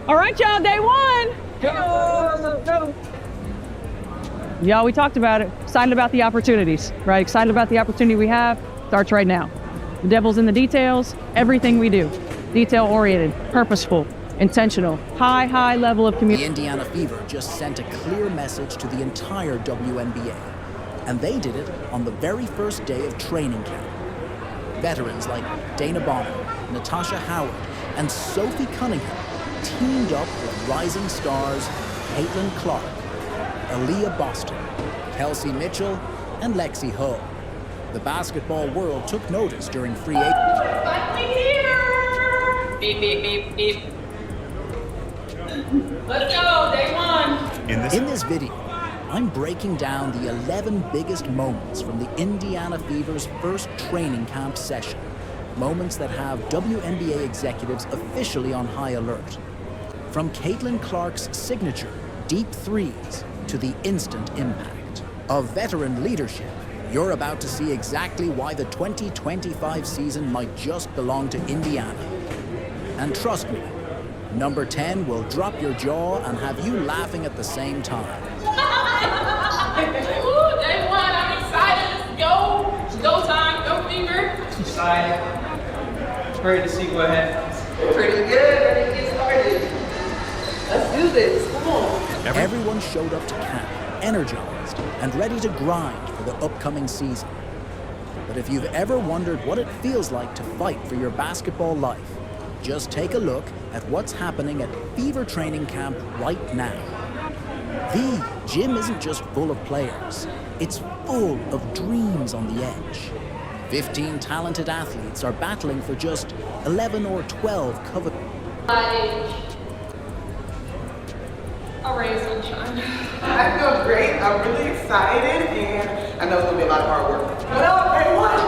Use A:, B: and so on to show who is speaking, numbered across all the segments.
A: All right, y'all, day one.
B: Let's go.
A: Y'all, we talked about it. Excited about the opportunities, right? Excited about the opportunity we have. Starts right now. The devil's in the details. Everything we do, detail-oriented, purposeful, intentional, high level of communication.
C: The Indiana Fever just sent a clear message to the entire WNBA, and they did it on the very first day of training camp. Veterans like Dana Bonner, Natasha Howard, and Sophie Cunningham teamed up with rising stars Caitlin Clark, Aaliyah Boston, Kelsey Mitchell, and Lexi Ho. The basketball world took notice during free agency.
B: Finally here! Beep, beep, beep, beep. Let's go, day one.
C: In this video, I'm breaking down the 11 biggest moments from the Indiana Fever's first training camp session. Moments that have WNBA executives officially on high alert. From Caitlin Clark's signature deep threes to the instant impact of veteran leadership, you're about to see exactly why the 2025 season might just belong to Indiana. And trust me, number 10 will drop your jaw and have you laughing at the same time.
B: Ooh, day one, I'm excited. Let's go. It's go time, go Fever.
D: Excited. Ready to see go ahead.
B: Pretty good, ready to get started. Let's do this, come on.
C: Everyone showed up to camp, energized and ready to grind for the upcoming season. But if you've ever wondered what it feels like to fight for your basketball life, just take a look at what's happening at Fever training camp right now. The gym isn't just full of players, it's full of dreams on the edge. 15 talented athletes are battling for just 11 or 12 coveted.
B: I'll raise sunshine.
E: I feel great. I'm really excited, and I know it's gonna be a lot of hard work. What up, everyone?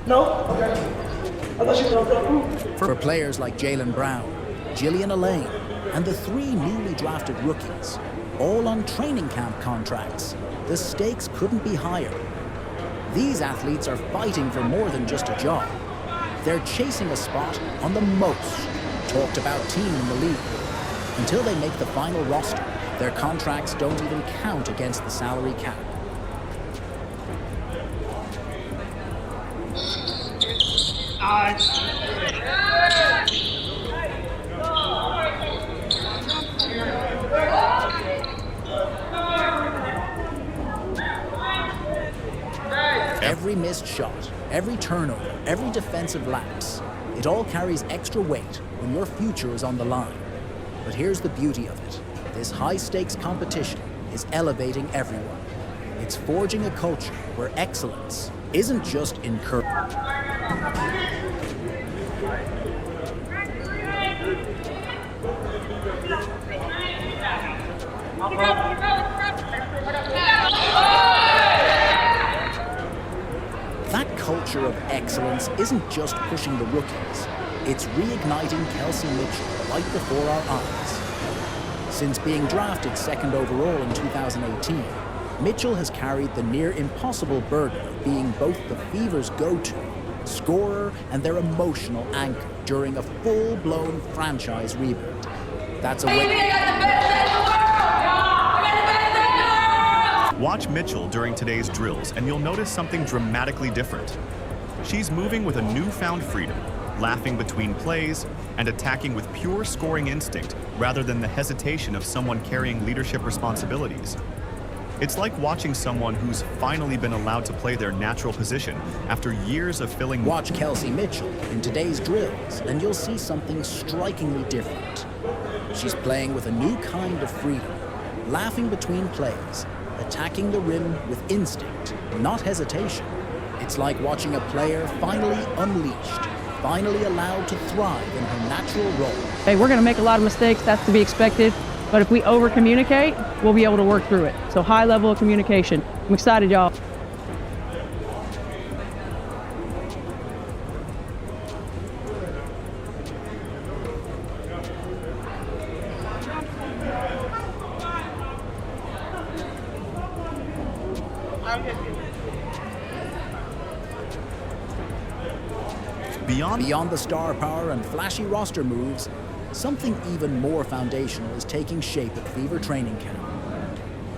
E: No? Okay. I thought you were gonna go.
C: For players like Jaylen Brown, Jillian Elaine, and the 3 newly drafted rookies, all on training camp contracts, the stakes couldn't be higher. These athletes are fighting for more than just a job. They're chasing a spot on the most talked about team in the league. Until they make the final roster, their contracts don't even count against the salary cap. Every missed shot, every turnover, every defensive lapse, it all carries extra weight when your future is on the line. But here's the beauty of it. This high-stakes competition is elevating everyone. It's forging a culture where excellence isn't just encouraged. That culture of excellence isn't just pushing the rookies. It's reigniting Kelsey Mitchell right before our eyes. Since being drafted 2nd overall in 2018, Mitchell has carried the near impossible burden of being both the Fever's go-to scorer and their emotional anchor during a full-blown franchise rebuild. That's a way.
F: Watch Mitchell during today's drills and you'll notice something dramatically different. She's moving with a newfound freedom, laughing between plays, and attacking with pure scoring instinct rather than the hesitation of someone carrying leadership responsibilities. It's like watching someone who's finally been allowed to play their natural position after years of filling.
C: Watch Kelsey Mitchell in today's drills and you'll see something strikingly different. She's playing with a new kind of freedom, laughing between plays, attacking the rim with instinct, not hesitation. It's like watching a player finally unleashed, finally allowed to thrive in her natural role.
A: Hey, we're going to make a lot of mistakes. That's to be expected. But if we over-communicate, we'll be able to work through it. So high level of communication. I'm excited, y'all.
C: Beyond the star power and flashy roster moves, something even more foundational is taking shape at Fever training camp.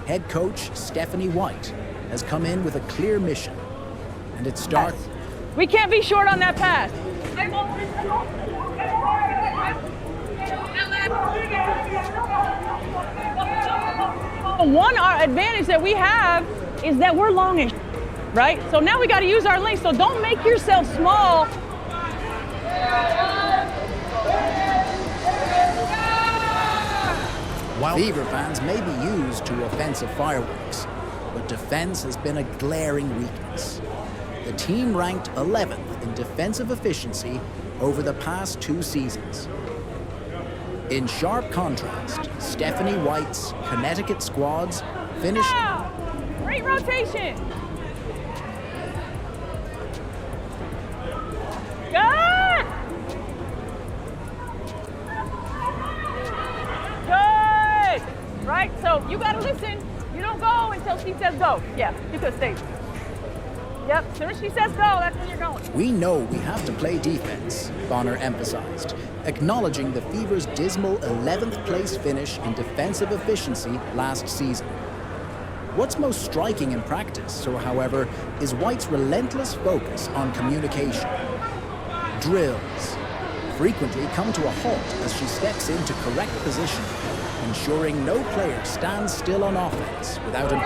C: Head coach Stephanie White has come in with a clear mission, and it starts.
A: We can't be short on that pass. One advantage that we have is that we're longish, right? So now we got to use our length. So don't make yourself small.
C: While Fever fans may be used to offensive fireworks, but defense has been a glaring weakness. The team ranked 11th in defensive efficiency over the past 2 seasons. In sharp contrast, Stephanie White's Connecticut squads finished.
A: Wow! Great rotation. Good. Good. Right. So you gotta listen. You don't go until she says go. Yeah. You could stay. Yep. As soon as she says go, that's when you're going.
C: We know we have to play defense, Bonner emphasized, acknowledging the Fever's dismal 11th place finish in defensive efficiency last season. What's most striking in practice, however, is White's relentless focus on communication. Drills frequently come to a halt as she steps into correct position, ensuring no player stands still on offense without an...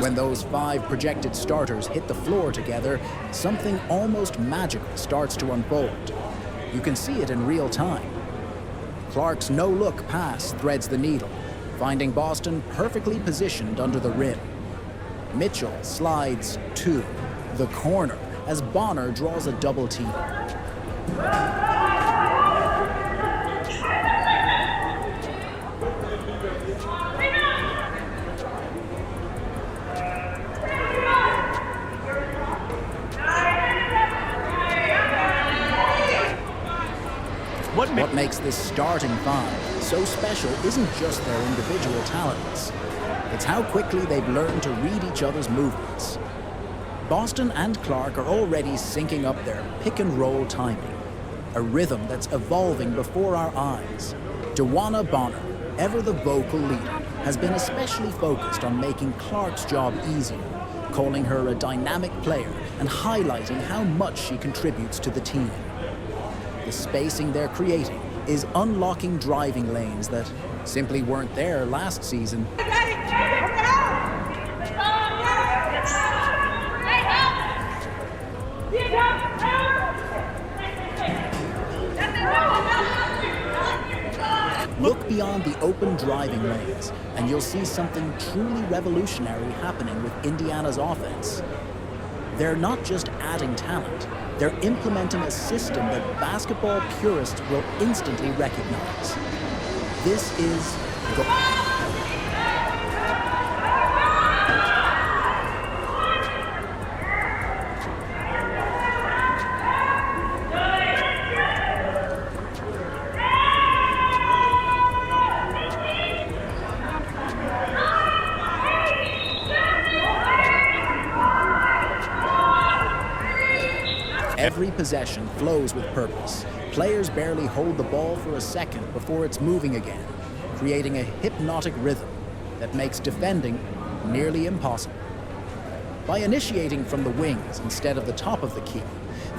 C: When those 5 projected starters hit the floor together, something almost magical starts to unfold. You can see it in real time. Clark's no-look pass threads the needle, finding Boston perfectly positioned under the rim. Mitchell slides to the corner as Bonner draws a double team. What makes this starting 5 so special isn't just their individual talents. It's how quickly they've learned to read each other's movements. Boston and Clark are already syncing up their pick-and-roll timing, a rhythm that's evolving before our eyes. Dewana Bonner, ever the vocal leader, has been especially focused on making Clark's job easier, calling her a dynamic player and highlighting how much she contributes to the team. The spacing they're creating is unlocking driving lanes that simply weren't there last season. Look beyond the open driving lanes, and you'll see something truly revolutionary happening with Indiana's offense. They're not just adding talent, they're implementing a system that basketball purists will instantly recognize. This is Every possession flows with purpose. Players barely hold the ball for a second before it's moving again, creating a hypnotic rhythm that makes defending nearly impossible. By initiating from the wings instead of the top of the key,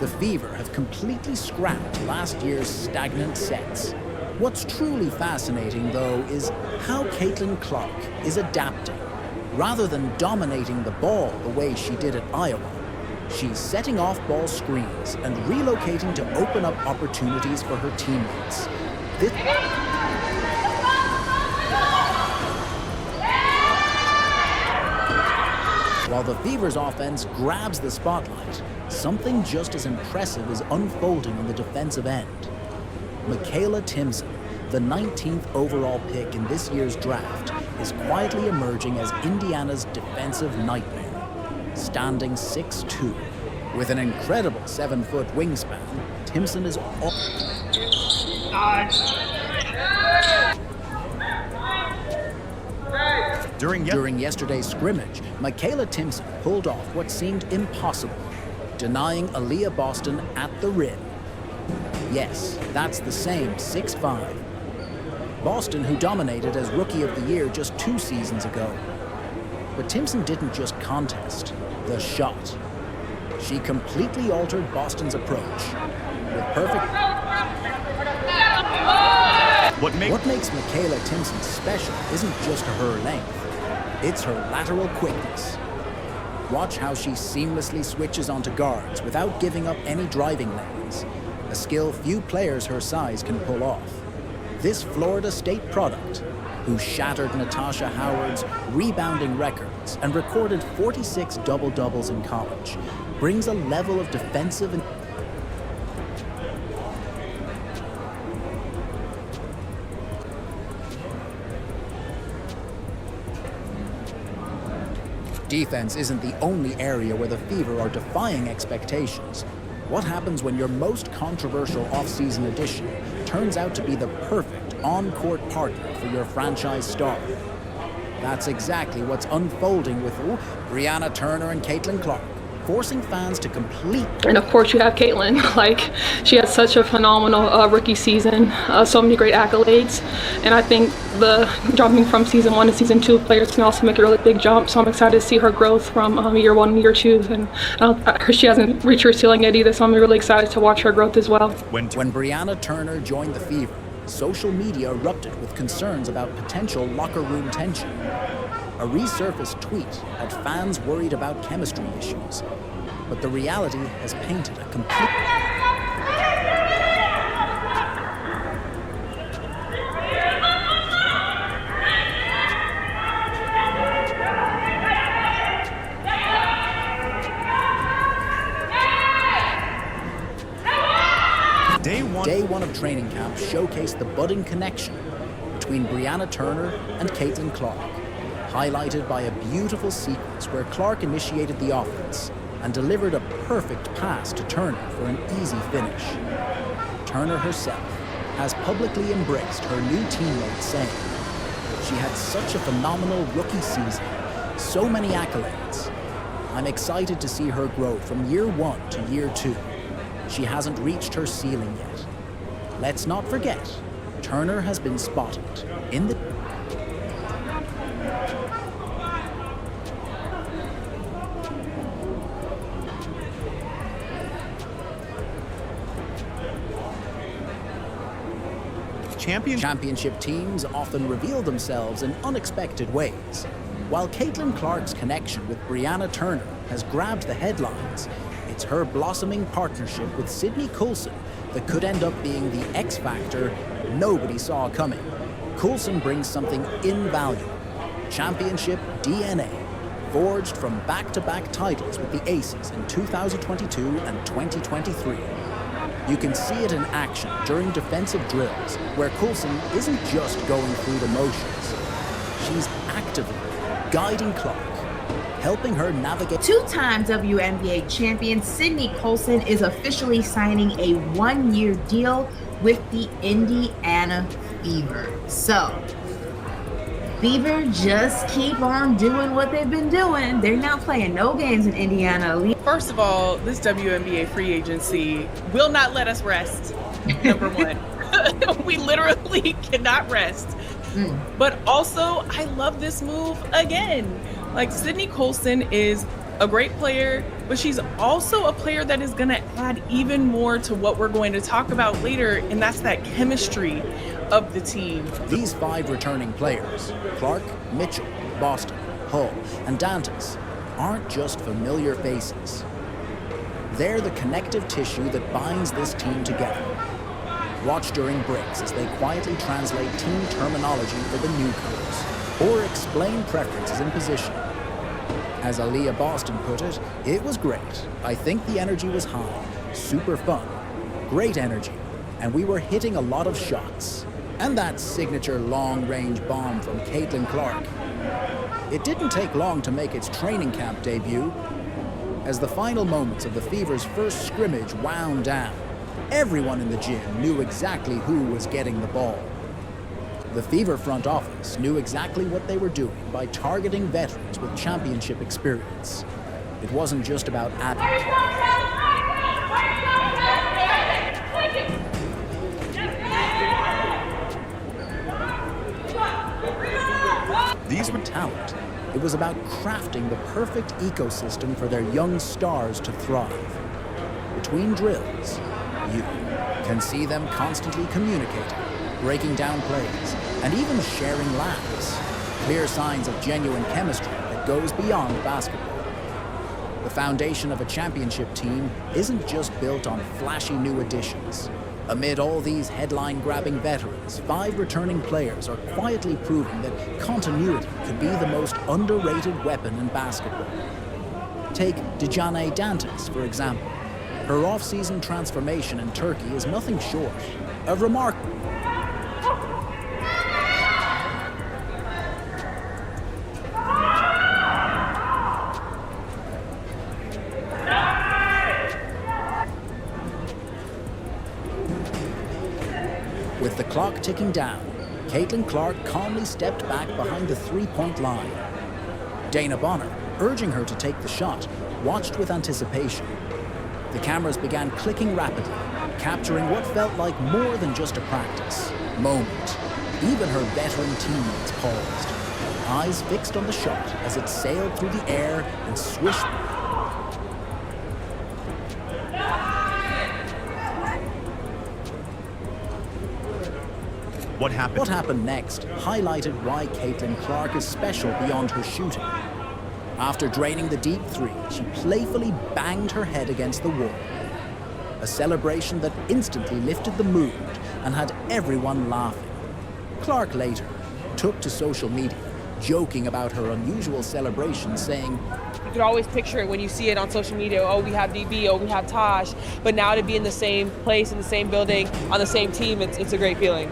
C: the Fever have completely scrapped last year's stagnant sets. What's truly fascinating, though, is how Caitlin Clark is adapting. Rather than dominating the ball the way she did at Iowa, she's setting off ball screens and relocating to open up opportunities for her teammates. While the Fever's offense grabs the spotlight, something just as impressive is unfolding on the defensive end. Michaela Timson, the 19th overall pick in this year's draft, is quietly emerging as Indiana's defensive nightmare. Standing 6'2", with an incredible 7-foot wingspan, Timpson is During yesterday's scrimmage, Michaela Timpson pulled off what seemed impossible, denying Aaliyah Boston at the rim. Yes, that's the same 6'5". Boston, who dominated as Rookie of the Year just 2 seasons ago. But Timpson didn't just contest the shot. She completely altered Boston's approach. With perfect... What makes Michaela Timpson special isn't just her length. It's her lateral quickness. Watch how she seamlessly switches onto guards without giving up any driving lanes, a skill few players her size can pull off. This Florida State product, who shattered Natasha Howard's rebounding records and recorded 46 double-doubles in college, brings a level of defensive and defense isn't the only area where the Fever are defying expectations. What happens when your most controversial off-season addition turns out to be the perfect on-court partner for your franchise star? That's exactly what's unfolding with Brianna Turner and Caitlin Clark, forcing fans to complete.
G: And of course you have Caitlin. Like, she had such a phenomenal rookie season, so many great accolades, and I think the jumping from season 1 to season 2 players can also make a really big jump, so I'm excited to see her growth from year 1 and year 2, and she hasn't reached her ceiling yet either, so I'm really excited to watch her growth as well.
C: When Brianna Turner joined the Fever, social media erupted with concerns about potential locker room tension. A resurfaced tweet had fans worried about chemistry issues, but the reality has painted a complete... Day one of training camp showcased the budding connection between Brianna Turner and Caitlin Clark, highlighted by a beautiful sequence where Clark initiated the offense and delivered a perfect pass to Turner for an easy finish. Turner herself has publicly embraced her new teammate, saying, "She had such a phenomenal rookie season, so many accolades. I'm excited to see her grow from year 1 to year 2. She hasn't reached her ceiling yet." Let's not forget, Turner has been spotted in the... Championship teams often reveal themselves in unexpected ways. While Caitlin Clark's connection with Brianna Turner has grabbed the headlines, it's her blossoming partnership with Sydney Coulson that could end up being the X factor nobody saw coming. Coulson brings something invaluable: championship DNA, forged from back-to-back titles with the Aces in 2022 and 2023. You can see it in action during defensive drills, where Coulson isn't just going through the motions. She's actively guiding Clark, helping her navigate.
H: 2-time WNBA champion Sydney Coulson is officially signing a 1-year deal with the Indiana Fever. So, Fever just keep on doing what they've been doing. They're not playing no games in Indiana.
B: First of all, this WNBA free agency will not let us rest, number one. We literally cannot rest. But also, I love this move again. Like, Sydney Coulson is a great player, but she's also a player that is going to add even more to what we're going to talk about later, and that's that chemistry of the team.
C: These 5 returning players, Clark, Mitchell, Boston, Hull, and Dantas, aren't just familiar faces. They're the connective tissue that binds this team together. Watch during breaks as they quietly translate team terminology for the newcomers, or explain preferences in position. As Aaliyah Boston put it, it was great. I think the energy was high, super fun, great energy, and we were hitting a lot of shots. And that signature long-range bomb from Caitlin Clark. It didn't take long to make its training camp debut. As the final moments of the Fever's first scrimmage wound down, Everyone in the gym knew exactly who was getting the ball. The Fever front office knew exactly what they were doing by targeting veterans with championship experience. It wasn't just about
F: These were
C: talent. It was about crafting the perfect ecosystem for their young stars to thrive. Between drills, you can see them constantly communicating, breaking down plays, and even sharing laughs. Clear signs of genuine chemistry that goes beyond basketball. The foundation of a championship team isn't just built on flashy new additions. Amid all these headline-grabbing veterans, 5 returning players are quietly proving that continuity could be the most underrated weapon in basketball. Take Dejane Dantas, for example. Her off-season transformation in Turkey is nothing short of remarkable. With the clock ticking down, Caitlin Clark calmly stepped back behind the three-point line. Dana Bonner, urging her to take the shot, watched with anticipation. The cameras began clicking rapidly, capturing what felt like more than just a practice moment. Even her veteran teammates paused, eyes fixed on the shot as it sailed through the air and swished.
F: What happened?
C: What happened next highlighted why Caitlin Clark is special beyond her shooting. After draining the deep three, she playfully banged her head against the wall. A celebration that instantly lifted the mood and had everyone laughing. Clark later took to social media, joking about her unusual celebration, saying,
I: "You could always picture it when you see it on social media. Oh, we have DB, oh, we have Tosh. But now to be in the same place, in the same building, on the same team, it's a great feeling."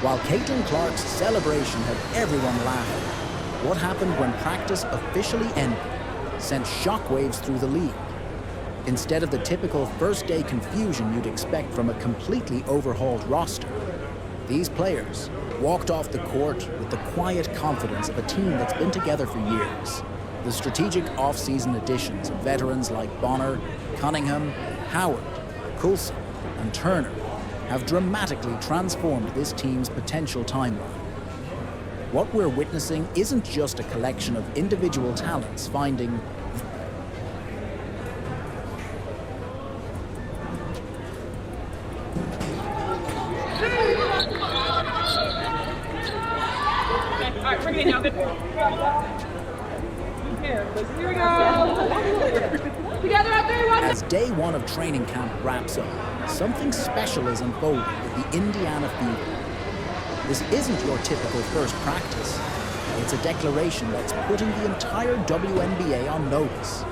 C: While Caitlin Clark's celebration had everyone laughing, what happened when practice officially ended sent shockwaves through the league. Instead of the typical first-day confusion you'd expect from a completely overhauled roster, these players walked off the court with the quiet confidence of a team that's been together for years. The strategic off-season additions of veterans like Bonner, Cunningham, Howard, Coulson, and Turner have dramatically transformed this team's potential timeline. What we're witnessing isn't just a collection of individual talents finding As day one of training camp wraps up, something special is unfolding with the Indiana Fever. This isn't your typical first practice. It's a declaration that's putting the entire WNBA on notice.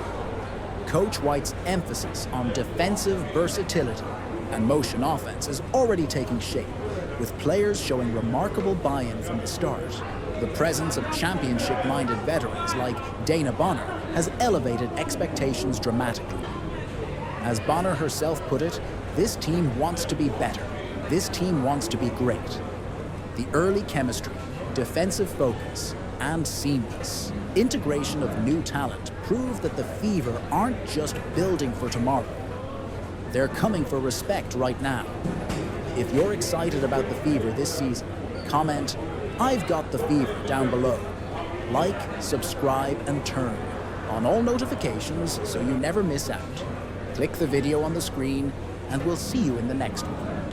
C: Coach White's emphasis on defensive versatility and motion offense is already taking shape, with players showing remarkable buy-in from the start. The presence of championship-minded veterans like Dana Bonner has elevated expectations dramatically. As Bonner herself put it, this team wants to be better. This team wants to be great. The early chemistry, defensive focus, and seamless integration of new talent prove that the Fever aren't just building for tomorrow. They're coming for respect right now. If you're excited about the Fever this season, comment, "I've got the Fever" down below. Like, subscribe, and turn on all notifications so you never miss out. Click the video on the screen, and we'll see you in the next one.